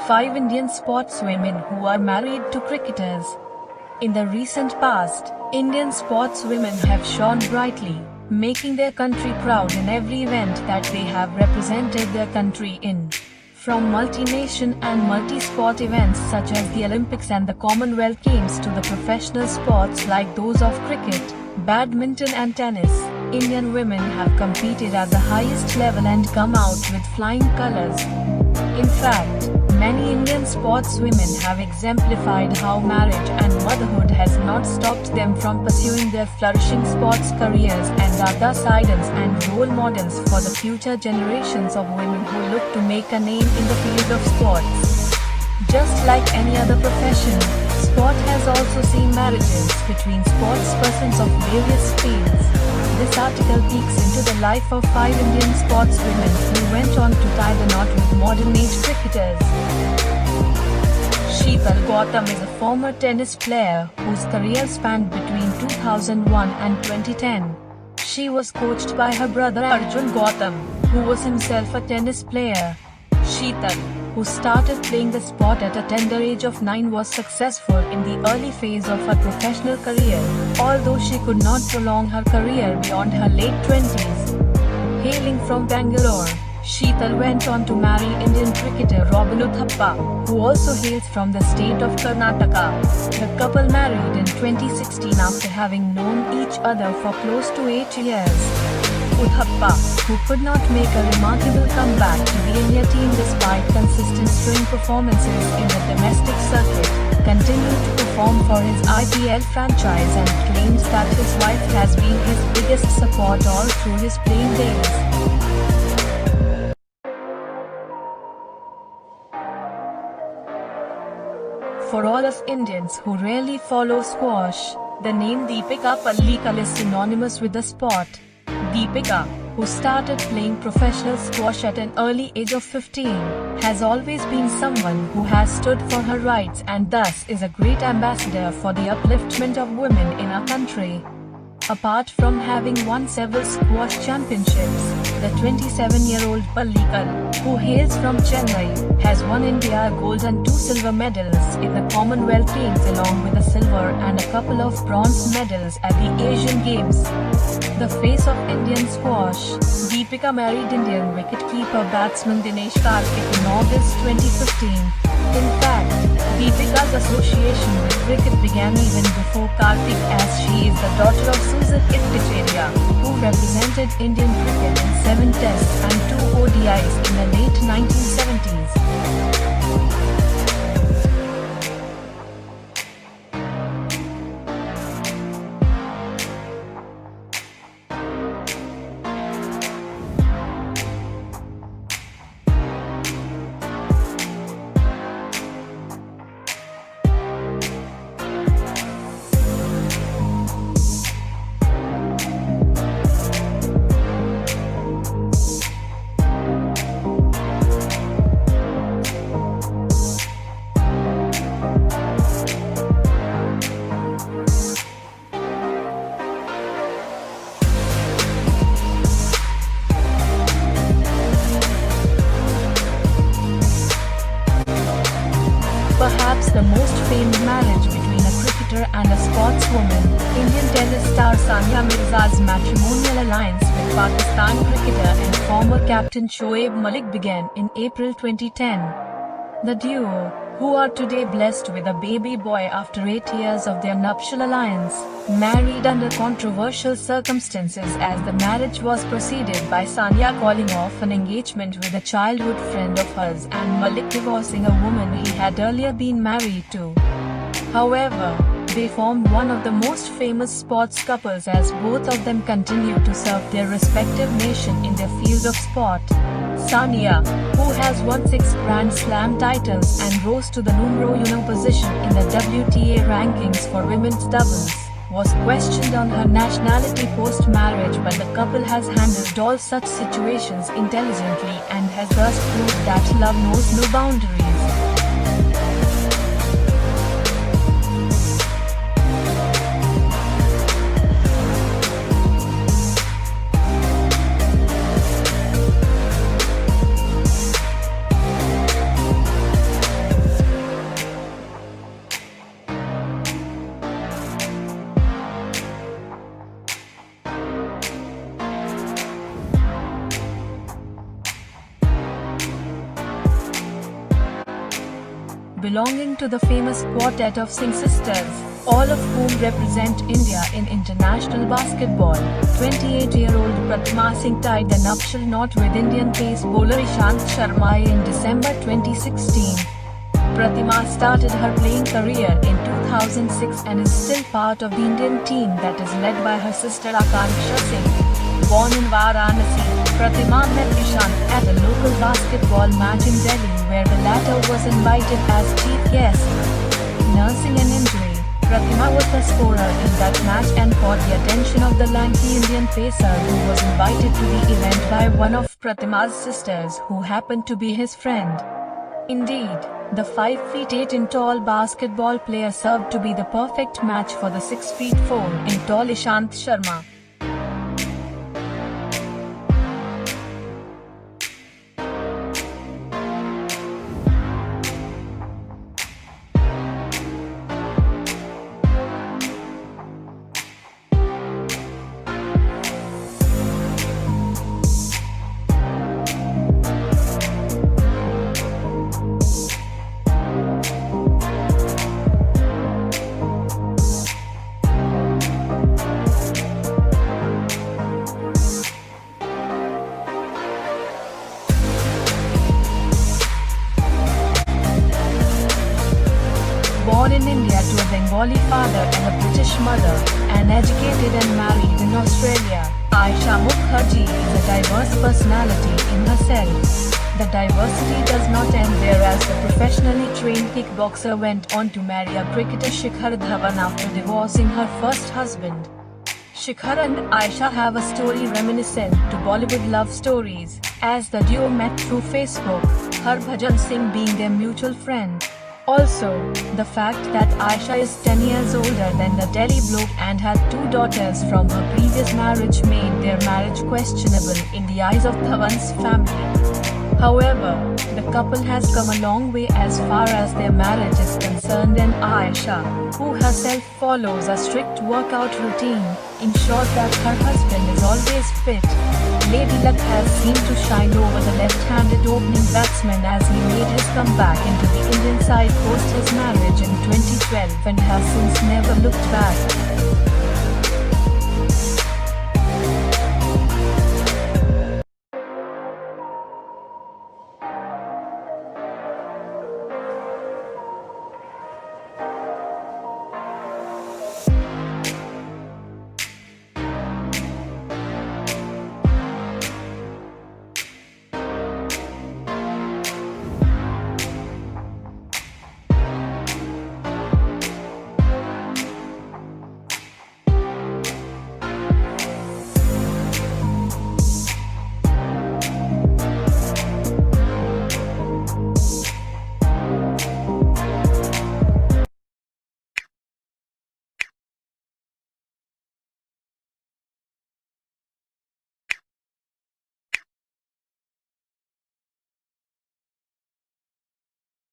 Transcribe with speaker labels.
Speaker 1: 5 Indian sportswomen who are married to cricketers. In the recent past, Indian sportswomen have shone brightly, making their country proud in every event that they have represented their country in. From multi-nation and multi-sport events such as the Olympics and the Commonwealth Games to the professional sports like those of cricket, badminton and tennis, Indian women have competed at the highest level and come out with flying colors. In fact, many Indian sportswomen have exemplified how marriage and motherhood has not stopped them from pursuing their flourishing sports careers and are thus idols and role models for the future generations of women who look to make a name in the field of sports. Just like any other profession, sport has also seen marriages between sportspersons of various fields. This article peeks into the life of 5 Indian sportswomen who went on to tie the knot with modern-age cricketers. Sheethal Gautam is a former tennis player whose career spanned between 2001 and 2010. She was coached by her brother Arjun Gautam, who was himself a tennis player. Sheethal, who started playing the sport at a tender age of 9, was successful in the early phase of her professional career, although she could not prolong her career beyond her late 20s. Hailing from Bangalore, Sheethal went on to marry Indian cricketer Uthappa, who also hails from the state of Karnataka. The couple married in 2016 after having known each other for close to 8 years. Uthappa, who could not make a remarkable comeback to the India team despite consistent string performances in the domestic circuit, continued to perform for his IPL franchise and claims that his wife has been his biggest support all through his playing days. For all us Indians who rarely follow squash, the name Dipika Pallikal is synonymous with the sport. Dipika, who started playing professional squash at an early age of 15, has always been someone who has stood for her rights and thus is a great ambassador for the upliftment of women in our country. Apart from having won several squash championships, the 27-year-old Pallikal, who hails from Chennai, has won India gold and 2 silver medals in the Commonwealth Games along with a silver and a couple of bronze medals at the Asian Games. The face of Indian squash, Dipika married Indian wicket-keeper batsman Dinesh Karthik in August 2015. In fact, Dipika's association with cricket began even before Karthik, as she is the daughter of Suzit Itticheria, who represented Indian cricket in 7 tests and 2 ODIs in the late 1970s. Perhaps the most famed marriage between a cricketer and a sportswoman, Indian tennis star Sania Mirza's matrimonial alliance with Pakistan cricketer and former captain Shoaib Malik began in April 2010. The duo, who are today blessed with a baby boy after 8 years of their nuptial alliance, married under controversial circumstances as the marriage was preceded by Sania calling off an engagement with a childhood friend of hers and Malik divorcing a woman he had earlier been married to. However, they formed one of the most famous sports couples as both of them continue to serve their respective nation in their field of sport. Sania, who has won 6 Grand Slam titles and rose to the numero uno position in the WTA rankings for women's doubles, was questioned on her nationality post-marriage, but the couple has handled all such situations intelligently and has thus proved that love knows no boundaries. belonging to the famous quartet of Singh sisters, all of whom represent India in international basketball. 28-year-old Pratima Singh tied the nuptial knot with Indian pace bowler Ishanth Sharma in December 2016. Pratima started her playing career in 2006 and is still part of the Indian team that is led by her sister Ayesha Singh. Born in Varanasi, Pratima met Ishanth at a local basketball match in Delhi where the latter was invited as chief guest. Nursing an injury, Pratima was the scorer in that match and caught the attention of the lanky Indian pacer who was invited to the event by one of Pratima's sisters who happened to be his friend. Indeed, the 5 feet 8 in tall basketball player served to be the perfect match for the 6 feet 4 in tall Ishanth Sharma. Born in India to a Bengali father and a British mother, and educated and married in Australia, Ayesha Mukherjee is a diverse personality in herself. The diversity does not end there as the professionally trained kickboxer went on to marry a cricketer Shikhar Dhawan after divorcing her first husband. Shikhar and Ayesha have a story reminiscent to Bollywood love stories, as the duo met through Facebook, Harbhajan Singh being their mutual friend. Also, the fact that Ayesha is 10 years older than the Delhi bloke and had 2 daughters from her previous marriage made their marriage questionable in the eyes of Dhawan's family. However, the couple has come a long way as far as their marriage is concerned, and Ayesha, who herself follows a strict workout routine, ensures that her husband is always fit. Lady Luck has seemed to shine over the left-handed opening batsman as he made his comeback into the Indian side post his marriage in 2012 and has since never looked back.